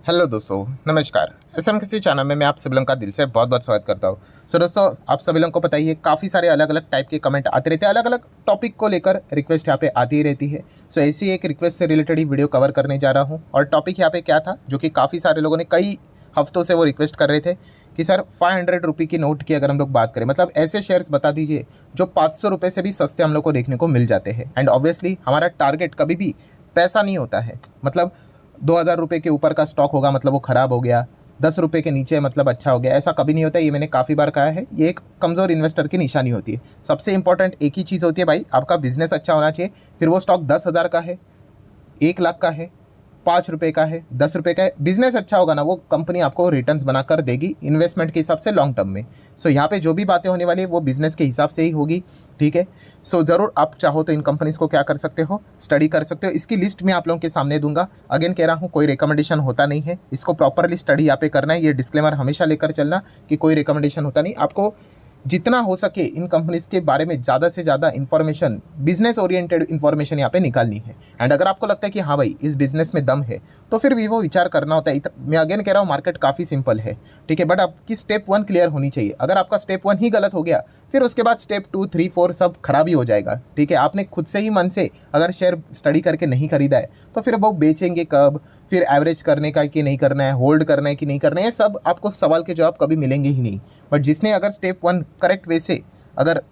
Hello दोस्तों, नमस्कार। SM किसी चैनल में मैं आप सभी लोगों का दिल से बहुत बहुत स्वागत करता हूँ। दोस्तों, आप सभी लोगों को पता ही है, काफ़ी सारे अलग अलग टाइप के कमेंट आते रहते हैं, अलग अलग टॉपिक को लेकर रिक्वेस्ट यहाँ पे आती ही रहती है। ऐसी एक रिक्वेस्ट से रिलेटेड ही वीडियो कवर करने जा रहा हूँ। और टॉपिक यहाँ पे क्या था, जो कि काफ़ी सारे लोगों ने कई हफ्तों से वो रिक्वेस्ट कर रहे थे कि सर 500 रुपये की नोट की अगर हम लोग बात करें, मतलब ऐसे शेयर्स बता दीजिए जो 500 रुपये से भी सस्ते हम लोग को देखने को मिल जाते हैं। एंड ऑब्वियसली हमारा टारगेट कभी भी पैसा नहीं होता है। मतलब 2000 रुपये के ऊपर का स्टॉक होगा मतलब वो ख़राब हो गया, 10 रुपये के नीचे मतलब अच्छा हो गया, ऐसा कभी नहीं होता है। ये मैंने काफ़ी बार कहा है, ये एक कमज़ोर इन्वेस्टर की निशानी होती है। सबसे इंपॉर्टेंट एक ही चीज़ होती है भाई, आपका बिजनेस अच्छा होना चाहिए। फिर वो स्टॉक 10,000 का है, 1 लाख का है, 5 रुपये का है, 10 रुपये का है, बिजनेस अच्छा होगा ना, वो कंपनी आपको रिटर्न्स बनाकर देगी इन्वेस्टमेंट के हिसाब से लॉन्ग टर्म में। यहाँ पे जो भी बातें होने वाली है वो बिजनेस के हिसाब से ही होगी, ठीक है। ज़रूर आप चाहो तो इन कंपनीज़ को क्या कर सकते हो, स्टडी कर सकते हो। इसकी लिस्ट मैं आप लोगों के सामने दूंगा। अगेन कह रहा हूँ, कोई रिकमेंडेशन होता नहीं है, इसको प्रॉपरली स्टडी यहाँ पे करना है। ये डिस्क्लेमर हमेशा लेकर चलना कि कोई रिकमेंडेशन होता नहीं। आपको जितना हो सके इन कंपनीज़ के बारे में ज़्यादा से ज़्यादा इन्फॉर्मेशन, बिजनेस ओरिएंटेड इन्फॉर्मेशन यहाँ पे निकालनी है। एंड अगर आपको लगता है कि हाँ भाई इस बिज़नेस में दम है, तो फिर भी वो विचार करना होता है। मैं अगेन कह रहा हूँ, मार्केट काफ़ी सिंपल है, ठीक है। बट आपकी स्टेप 1 क्लियर होनी चाहिए। अगर आपका स्टेप 1 ही गलत हो गया, फिर उसके बाद स्टेप 2, 3, 4 सब खराब ही हो जाएगा, ठीक है। आपने खुद से ही मन से अगर शेयर स्टडी करके नहीं खरीदा है, तो फिर वो बेचेंगे कब, फिर एवरेज करने का कि नहीं करना है, होल्ड करना है कि नहीं करना है, सब आपको सवाल के जवाब कभी मिलेंगे ही नहीं। बट जिसने अगर स्टेप 1 करेक्ट वे से अगर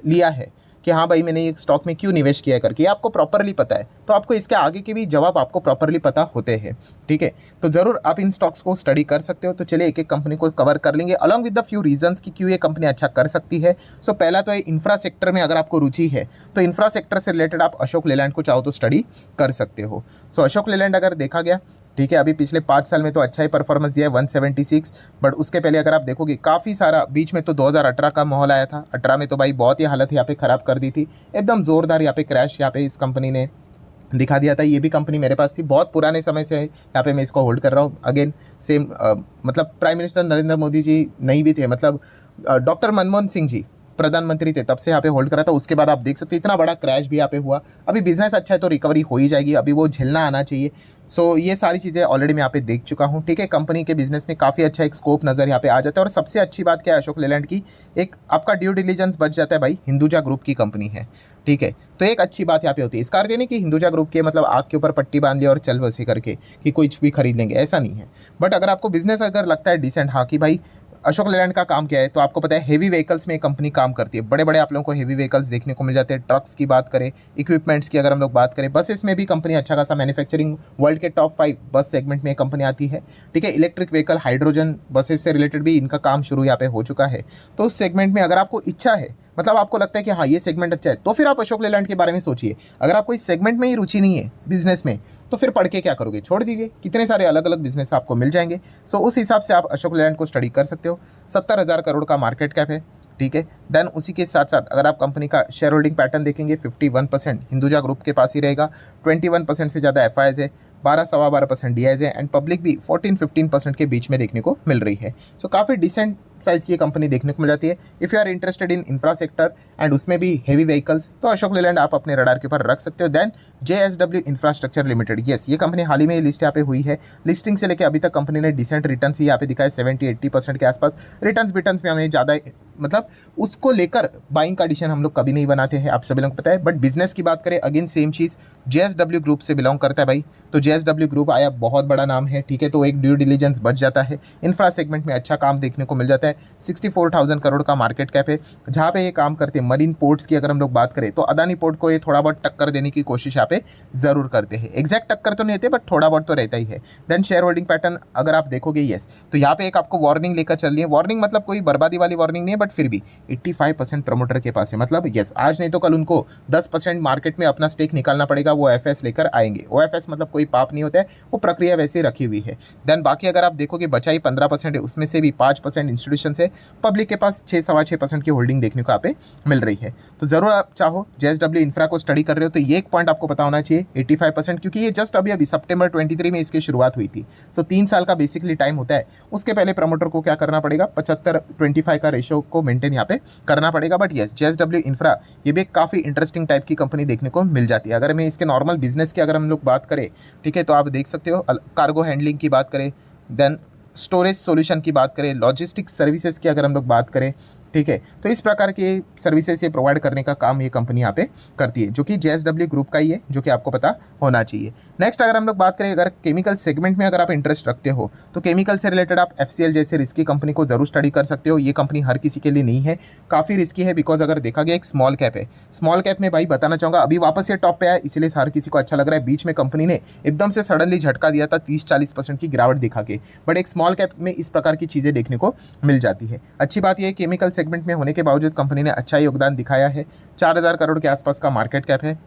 लिया है कि हाँ भाई मैंने एक स्टॉक में क्यों निवेश किया करके, आपको प्रॉपरली पता है, तो आपको इसके आगे के भी जवाब आपको प्रॉपरली पता होते हैं, ठीक है। तो ज़रूर आप इन स्टॉक्स को स्टडी कर सकते हो। तो चलिए एक एक कंपनी को कवर कर लेंगे along with the few reasons कि क्यों ये कंपनी अच्छा कर सकती है। पहला तो है इंफ्रा सेक्टर में अगर आपको रुचि है, तो इंफ्रा सेक्टर से रिलेटेड आप अशोक लेलैंड को चाहो तो स्टडी कर सकते हो। अशोक लेलैंड अगर देखा गया, ठीक है, अभी पिछले 5 साल में तो अच्छा ही परफॉर्मेंस दिया है, 176। बट उसके पहले अगर आप देखोगे, काफ़ी सारा बीच में तो 2018 का माहौल आया था। 18 में तो भाई बहुत ही हालत यहाँ पे ख़राब कर दी थी, एकदम ज़ोरदार यहाँ पे क्रैश यहाँ पे इस कंपनी ने दिखा दिया था। ये भी कंपनी मेरे पास थी, बहुत पुराने समय से है यहाँ पे मैं इसको होल्ड कर रहा हूँ। अगेन सेम मतलब प्राइम मिनिस्टर नरेंद्र मोदी जी नहीं भी थे, मतलब डॉक्टर मनमोहन सिंह जी प्रधानमंत्री थे, तब से यहाँ पे होल्ड करा था। उसके बाद आप देख सकते हैं इतना बड़ा क्रैश भी यहाँ पे हुआ। अभी बिजनेस अच्छा है तो रिकवरी हो ही जाएगी, अभी वो झेलना आना चाहिए। ये सारी चीज़ें ऑलरेडी मैं यहाँ पे देख चुका हूँ, ठीक है। कंपनी के बिजनेस में काफ़ी अच्छा एक स्कोप नज़र यहाँ पे आ जाता है। और सबसे अच्छी बात क्या है अशोक लेलैंड की, एक आपका ड्यू डिलीजेंस बच जाता है भाई, हिंदुजा ग्रुप की कंपनी है, ठीक है। तो एक अच्छी बात यहाँ पे होती है। इसका अर्थ ये नहीं कि हिंदुजा ग्रुप के मतलब आग के ऊपर पट्टी बांध लिया और चल बसे करके कि कुछ भी खरीद लेंगे, ऐसा नहीं है। बट अगर आपको बिजनेस अगर लगता है डिसेंट, हाँ कि भाई अशोक लेलैंड का काम क्या है, तो आपको पता है हेवी व्हीकल्स में कंपनी काम करती है। बड़े बड़े आप लोगों को हेवी व्हीकल्स देखने को मिल जाते हैं। ट्रक्स की बात करें, इक्विपमेंट्स की अगर हम लोग बात करें, बसेस में भी कंपनी अच्छा खासा मैन्युफैक्चरिंग, वर्ल्ड के टॉप 5 बस सेगमेंट में कंपनी आती है, ठीक है। इलेक्ट्रिक व्हीकल, हाइड्रोजन बसेस से रिलेटेड भी इनका काम शुरू यहाँ पे हो चुका है। तो उस सेगमेंट में अगर आपको इच्छा है, मतलब आपको लगता है कि हाँ ये सेगमेंट अच्छा है, तो फिर आप अशोक लेलैंड के बारे में सोचिए। अगर आपको इस सेगमेंट में ही रुचि नहीं है बिजनेस में, तो फिर पढ़ के क्या करोगे, छोड़ दीजिए। कितने सारे अलग अलग बिजनेस आपको मिल जाएंगे। उस हिसाब से आप अशोक लेलैंड को स्टडी कर सकते हो। 70,000 करोड़ का मार्केट कैप है, ठीक है। देन उसी के साथ साथ अगर आप कंपनी का शेयर होल्डिंग पैटर्न देखेंगे, 51% हिंदुजा ग्रुप के पास ही रहेगा, 21% से ज़्यादा एफ है, 12-12.25% डी है, एंड पब्लिक भी 14-15% के बीच में देखने को मिल रही है। काफ़ी डिसेंट साइज़ की कंपनी देखने को मिल जाती है। If you are interested in infra sector and उसमें भी हेवी व्हीकल्स, तो अशोक लेलैंड आप अपने रडार के ऊपर रख सकते हो। Then JSW infrastructure limited, yes, ये कंपनी हाल ही में लिस्ट यहाँ पे हुई है। लिस्टिंग से लेकर अभी तक कंपनी ने डिसेंट रिटर्न्स ही यहाँ पे दिखाए, 70-80% के आसपास। रिटर्न्स में हमें ज़्यादा मतलब उसको लेकर बाइंग का डिसीजन हम लोग कभी नहीं बनाते हैं, आप सभी लोगों को पता है। बट बिजनेस की बात करें, अगेन सेम चीज़, JSW ग्रुप से बिलोंग करता है भाई, तो JSW ग्रुप आया, बहुत बड़ा नाम है, ठीक है। तो एक ड्यू डिलीजेंस बच जाता है, इंफ्रा सेगमेंट में अच्छा काम देखने को मिल जाता है। 64,000 करोड़ का मार्केट कैप है। जहाँ पे ये काम करते हैं मरीन पोर्ट्स की अगर हम लोग बात करें, तो अदानी पोर्ट को ये थोड़ा बहुत टक्कर देने की कोशिश यहाँ पे ज़रूर करते हैं। एग्जैक्ट टक्कर तो नहीं देते, बट थोड़ा बहुत तो रहता ही है। देन शेयर होल्डिंग पैटर्न अगर आप देखोगे, येस, तो यहाँ पे एक आपको वार्निंग लेकर चल रही है। वार्निंग मतलब कोई बर्बादी वाली वार्निंग नहीं है, बट फिर भी 85% प्रमोटर के पास है। मतलब येस, आज नहीं तो कल उनको 10% मार्केट में अपना स्टेक निकालना पड़ेगा, वो एफएस लेकर आएंगे। ओएफएस मतलब कोई पाप नहीं होता है, वो प्रक्रिया वैसे रखी हुई है। देन बाकी अगर आप देखोगे बचाई 15% है, उसमें से भी 5% इंस्टीट्यूशन इंस्टीट्यूशन से पब्लिक के पास 6-6.25% की होल्डिंग देखने को यहाँ पे मिल रही है। तो ज़रूर आप चाहो JSW इंफ्रा को स्टडी कर रहे हो तो ये एक पॉइंट आपको पता होना चाहिए 85%, क्योंकि ये जस्ट अभी सितंबर 23 में इसकी शुरुआत हुई थी। सो 3 साल का बेसिकली टाइम होता है। उसके पहले प्रमोटर को क्या करना पड़ेगा, 75-25 का रेशो को मेंटेन यहाँ पे करना पड़ेगा। बट येस, JSW इंफ्रा ये भी काफ़ी इंटरेस्टिंग टाइप की कंपनी देखने को मिल जाती है। अगर मैं इसके नॉर्मल बिजनेस की अगर हम लोग बात करें, ठीक है, तो आप देख सकते हो कार्गो हैंडलिंग की बात करें, देन स्टोरेज सॉल्यूशन की बात करें, लॉजिस्टिक्स सर्विसेज की अगर हम लोग बात करें, ठीक है, तो इस प्रकार के सर्विसेज ये प्रोवाइड करने का काम ये कंपनी यहाँ पे करती है, जो कि JSW ग्रुप का ही है, जो कि आपको पता होना चाहिए। नेक्स्ट अगर हम लोग बात करें, अगर केमिकल सेगमेंट में अगर आप इंटरेस्ट रखते हो तो केमिकल से रिलेटेड आप FCL जैसे रिस्की कंपनी को जरूर स्टडी कर सकते हो। ये कंपनी हर किसी के लिए नहीं है, काफ़ी रिस्की है, बिकॉज अगर देखा गया एक स्मॉल कैप है। स्मॉल कैप में भाई बताना चाहूँगा अभी वापस ये टॉप पे आया, इसलिए हर किसी को अच्छा लग रहा है। बीच में कंपनी ने एकदम से सडनली झटका दिया था 30-40% की गिरावट दिखा के, बट एक स्मॉल कैप में इस प्रकार की चीज़ें देखने को मिल जाती है। अच्छी बात यह है केमिकल सेगमेंट में होने के बावजूद कंपनी ने अच्छा योगदान दिखाया है। 4000 करोड़ के आसपास का मार्केट कैप है।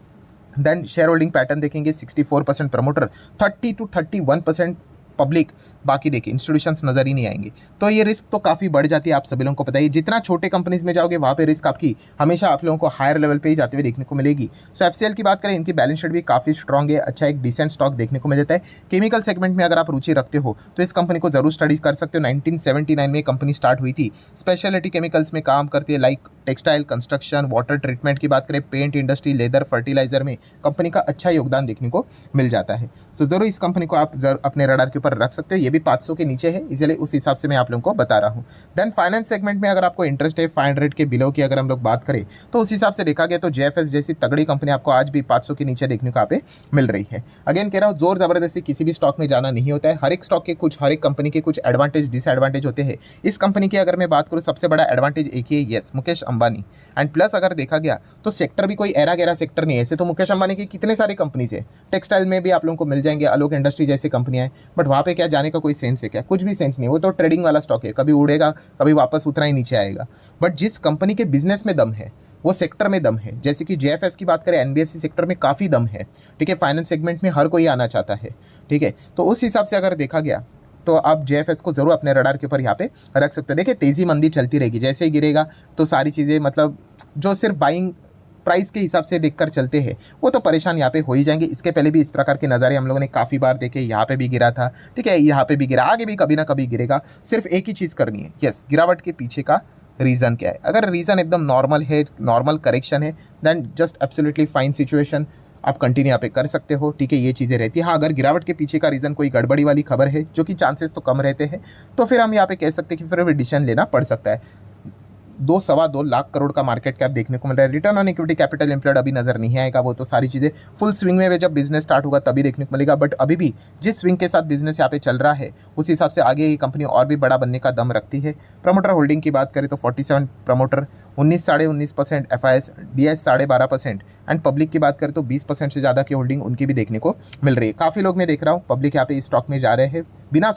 देन शेयर होल्डिंग पैटर्न देखेंगे, 64% प्रमोटर, 30-31% पब्लिक, बाकी देखिए इंस्टीट्यूशंस नजर ही नहीं आएंगे। तो ये रिस्क तो काफ़ी बढ़ जाती है, आप सभी लोगों को पता है। जितना छोटे कंपनीज में जाओगे वहाँ पे रिस्क आपकी हमेशा आप लोगों को हायर लेवल पे ही जाते हुए देखने को मिलेगी। सो FCL की बात करें, इनकी बैलेंस शीट भी काफ़ी स्ट्रॉग है, अच्छा एक डिसेंट स्टॉक देखने को मिल जाता है। केमिकल सेगमेंट में अगर आप रुचि रखते हो तो इस कंपनी को जरूर स्टडी कर सकते हो। 1979 में कंपनी स्टार्ट हुई थी, स्पेशलिटी केमिकल्स में काम करती है, like textile, construction, water treatment की बात करें, पेंट इंडस्ट्री, लेदर, फर्टिलाइजर में कंपनी का अच्छा योगदान देखने को मिल जाता है। सो जरूर इस कंपनी को आप अपने रडार के ऊपर रख सकते हो। ये भी 500 के नीचे है, इसलिए उस हिसाब से मैं आप लोगों को बता रहा हूँ। देन फाइनेंस सेगमेंट में अगर आपको इंटरेस्ट है 500 के बिलो की अगर हम लोग बात करें तो उस हिसाब से देखा गया तो JFS जैसी तगड़ी कंपनी आपको आज भी 500 के नीचे देखने को यहाँ पे मिल रही है। अगेन कह रहा हूँ, जोर जबरदस्ती किसी भी स्टॉक में जाना नहीं होता है। हर एक स्टॉक के हर एक कंपनी के कुछ एडवांटेज डिसएडवांटेज होते हैं। इस कंपनी की अगर मैं बात करूँ सबसे बड़ा एडवांटेज एक ही है, yes, Mukesh Ambani. And plus अगर देखा गया तो सेक्टर भी कोई एरा गैरा सेक्टर नहीं है। ऐसे तो मुकेश अंबानी की कितने सारे कंपनीज है, टेक्सटाइल में भी आप लोगों को मिल जाएंगे, आलोक इंडस्ट्री जैसी कंपनियां हैं, बट वहाँ पे क्या जाने का कोई सेंस है क्या? कुछ भी सेंस नहीं। वो तो ट्रेडिंग वाला स्टॉक है, कभी उड़ेगा कभी वापस उतना ही नीचे आएगा। बट जिस कंपनी के बिजनेस में दम है, वो सेक्टर में दम है। जैसे कि JFS की बात करें, NBFC सेक्टर में काफ़ी दम है, ठीक है। फाइनेंस सेगमेंट में हर कोई आना चाहता है, ठीक है। तो उस हिसाब से अगर देखा गया तो आप JFS को जरूर अपने रडार के ऊपर यहाँ पे रख सकते हो। देखिए तेजी मंदी चलती रहेगी, जैसे ही गिरेगा तो सारी चीज़ें मतलब जो सिर्फ बाइंग प्राइस के हिसाब से देखकर चलते हैं वो तो परेशान यहाँ पे हो ही जाएंगे। इसके पहले भी इस प्रकार के नज़ारे हम लोगों ने काफ़ी बार देखे, यहाँ पे भी गिरा था, ठीक है, यहाँ पे भी गिरा, आगे भी कभी ना कभी गिरेगा। सिर्फ एक ही चीज़ करनी है, यस, गिरावट के पीछे का रीज़न क्या है। अगर रीज़न एकदम नॉर्मल है, नॉर्मल करेक्शन है, then just absolutely fine situation, आप कंटिन्यू यहाँ पे कर सकते हो, ठीक है, ये चीज़ें रहती है। हाँ, अगर गिरावट के पीछे का रीज़न कोई गड़बड़ी वाली खबर है, जो कि चांसेस तो कम रहते हैं, तो फिर हम यहाँ पे कह सकते हैं कि फिर डिसीजन लेना पड़ सकता है। 2-2.25 लाख करोड़ का मार्केट कैप देखने को मिल रहा है। Return on equity capital employed अभी नजर नहीं आएगा, वो तो सारी चीज़ें फुल स्विंग में जब बिजनेस स्टार्ट होगा तभी देखने को मिलेगा। बट अभी भी जिस स्विंग के साथ बिजनेस यहाँ पे चल रहा है उस हिसाब से आगे ये कंपनी और भी बड़ा बनने का दम रखती है। प्रमोटर होल्डिंग की बात करें तो 47 promoter, 19-19% FIS, DIS 12.5%, and public की बात करें तो 20% से ज़्यादा की होल्डिंग उनकी भी देखने को मिल रही है। काफ़ी लोग मैं देख रहा हूँ पब्लिक यहाँ पे इस स्टॉक में जा रहे हैं बिना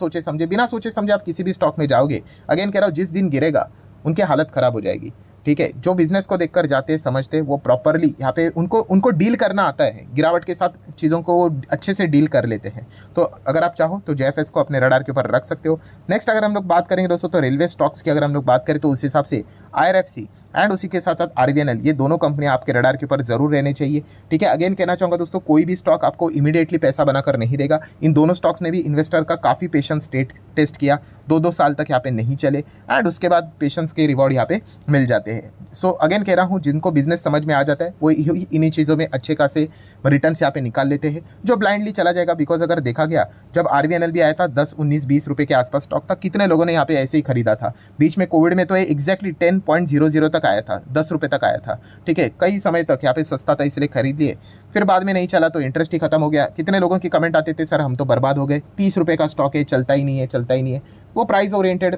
सोचे समझे आप किसी भी स्टॉक में जाओगे, अगेन कह रहा हूँ, जिस दिन गिरेगा उनकी हालत ख़राब हो जाएगी, ठीक है। जो बिजनेस को देखकर जाते हैं, समझते हैं, वो प्रॉपरली यहाँ पे उनको डील करना आता है, गिरावट के साथ चीज़ों को अच्छे से डील कर लेते हैं। तो अगर आप चाहो तो JFS को अपने रडार के ऊपर रख सकते हो। नेक्स्ट अगर हम लोग बात करेंगे दोस्तों तो रेलवे स्टॉक्स की अगर हम लोग बात करें तो उस हिसाब से IRFC एंड उसी के साथ साथ RVNL, ये दोनों कंपनियां आपके रडार के ऊपर जरूर रहने चाहिए, ठीक है। अगेन कहना चाहूँगा दोस्तों, कोई भी स्टॉक आपको इमीडिएटली पैसा बनाकर नहीं देगा। इन दोनों स्टॉक्स ने भी इन्वेस्टर का काफ़ी पेशेंस टेस्ट किया, 2-2 साल तक यहाँ पे नहीं चले, एंड उसके बाद पेशेंस के रिवॉर्ड यहाँ पे मिल जाते हैं। सो अगेन कह रहा हूँ, जिनको बिजनेस समझ में आ जाता है वो इन्हीं चीज़ों में अच्छे खासे रिटर्न यहाँ पे निकाल लेते हैं। जो ब्लाइंडली चला जाएगा, बिकॉज अगर देखा गया जब RVNL भी आया था 10, 19, 20 रुपये के आसपास स्टॉक था, कितने लोगों ने यहाँ पे ऐसे ही खरीदा था। बीच में कोविड में तो ये एग्जैक्टली 10.00 तक आया था, 10 रुपये तक आया था, ठीक है। कई समय तक यहाँ पे सस्ता था इसलिए खरीद लिए, फिर बाद में नहीं चला तो इंटरेस्ट ही खत्म हो गया। कितने लोगों के कमेंट आते थे, सर हम तो बर्बाद हो गए, 30 रुपये का स्टॉक है, चलता ही नहीं है। वो प्राइस ओरिएंटेड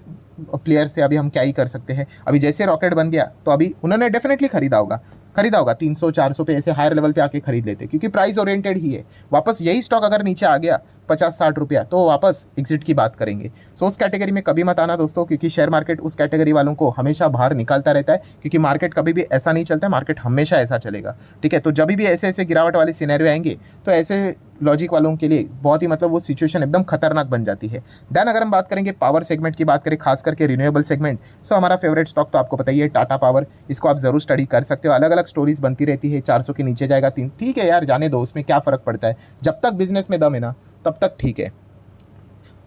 प्लेयर से अभी हम क्या ही कर सकते हैं। अभी जैसे रॉकेट बन गया तो अभी उन्होंने डेफिनेटली खरीदा होगा 300-400 पे, ऐसे हायर लेवल पे आके खरीद लेते, क्योंकि प्राइस ओरिएंटेड ही है। वापस यही स्टॉक अगर नीचे आ गया 50-60 रुपया तो वापस एग्जिट की बात करेंगे। सो उस कैटेगरी में कभी मत आना दोस्तों, क्योंकि शेयर मार्केट उस कैटेगरी वालों को हमेशा बाहर निकालता रहता है, क्योंकि मार्केट कभी भी ऐसा नहीं चलता है, मार्केट हमेशा ऐसा चलेगा, ठीक है। तो जब भी ऐसे गिरावट वाले सिनेरियो आएंगे तो ऐसे लॉजिक वालों के लिए बहुत ही मतलब वो सिचुएशन एकदम खतरनाक बन जाती है। देन अगर हम बात करेंगे पावर सेगमेंट की बात करें, खास करके रिन्यूएबल सेगमेंट, सो हमारा फेवरेट स्टॉक तो आपको पता ही है टाटा पावर। इसको आप जरूर स्टडी कर सकते हो, अलग अलग स्टोरीज बनती रहती है। 400 के नीचे जाएगा 3, ठीक है यार जाने दो, उसमें क्या फ़र्क पड़ता है, जब तक बिजनेस में दम है ना तब तक ठीक है,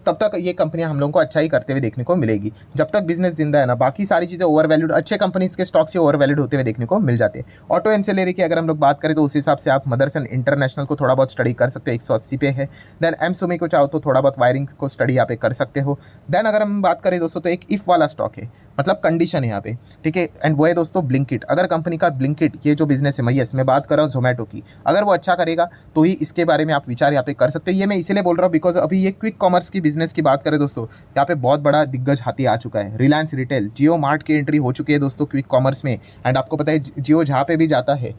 तब तक ये कंपनियां हम लोगों को अच्छा ही करते हुए देखने को मिलेगी। जब तक बिजनेस जिंदा है ना, बाकी सारी चीज़ें ओवर वैल्यूड, अच्छे कंपनीज के स्टॉक्स ही ओवर वैल्यूड होते हुए देखने को मिल जाते हैं। ऑटो एंसिलरी की अगर हम लोग बात करें तो उस हिसाब से आप मदरसन इंटरनेशनल को थोड़ा बहुत स्टडी कर सकते हो, 180 पे है। देन एम सुमी को चाहो तो थोड़ा बहुत वायरिंग को स्टडी यहाँ पे कर सकते हो। देन अगर हम बात करें दोस्तों तो एक इफ वाला स्टॉक है, मतलब कंडीशन है यहाँ पे, ठीक है, एंड वो है दोस्तों ब्लिंकिट। अगर कंपनी का ब्लिंकिट ये जो बिजनेस है, मैं बात कर रहा हूँ जोमेटो की, अगर वो अच्छा करेगा तो ही इसके बारे में आप विचार यहाँ पे कर सकते हो। ये मैं इसीलिए बोल रहा हूँ बिकॉज अभी ये क्विक कॉमर्स की बिजनेस की बात करें दोस्तों, यहाँ पे बहुत बड़ा दिग्गज हाथी आ चुका है। रिलायंस रिटेल, जियो मार्ट की एंट्री हो चुकी है दोस्तों क्विक कॉमर्स में। एंड आपको पता है जियो जहाँ पे भी जाता है,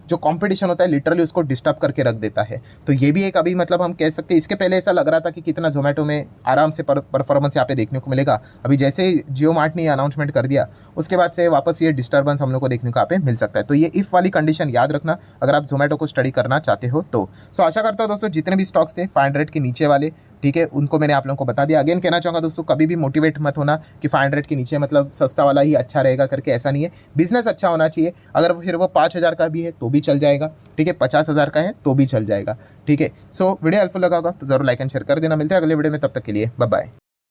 जो कंपटीशन होता है लिटरली उसको डिस्टर्ब करके रख देता है। तो ये भी एक अभी मतलब हम कह सकते हैं, इसके पहले ऐसा लग रहा था कि कितना जोमेटो में आराम से परफॉर्मेंस यहाँ पे देखने को मिलेगा। अभी जैसे ही जियो मार्ट ने अनाउंसमेंट कर दिया उसके बाद से वापस ये डिस्टर्बेंस हम लोग को देखने को यहाँ पे मिल सकता है। तो ये इफ वाली कंडीशन याद रखना अगर आप जोमेटो को स्टडी करना चाहते हो तो। सो आशा करता हूँ दोस्तों जितने भी स्टॉक्स थे 500 के नीचे वाले, ठीक है, उनको मैंने आप लोगों को बता दिया। अगेन कहना चाहूँगा दोस्तों, कभी भी मोटिवेट मत होना कि 500 के नीचे मतलब सस्ता वाला ही अच्छा रहेगा करके, ऐसा नहीं है। बिजनेस अच्छा होना चाहिए, अगर फिर वो 5000 का भी है तो भी चल जाएगा, ठीक है, 50,000 का है तो भी चल जाएगा, ठीक है। सो वीडियो हेल्पफुल लगा होगा तो जरूर लाइक एंड शेयर कर देना। मिलते हैं अगले वीडियो में, तब तक के लिए बाय बाय।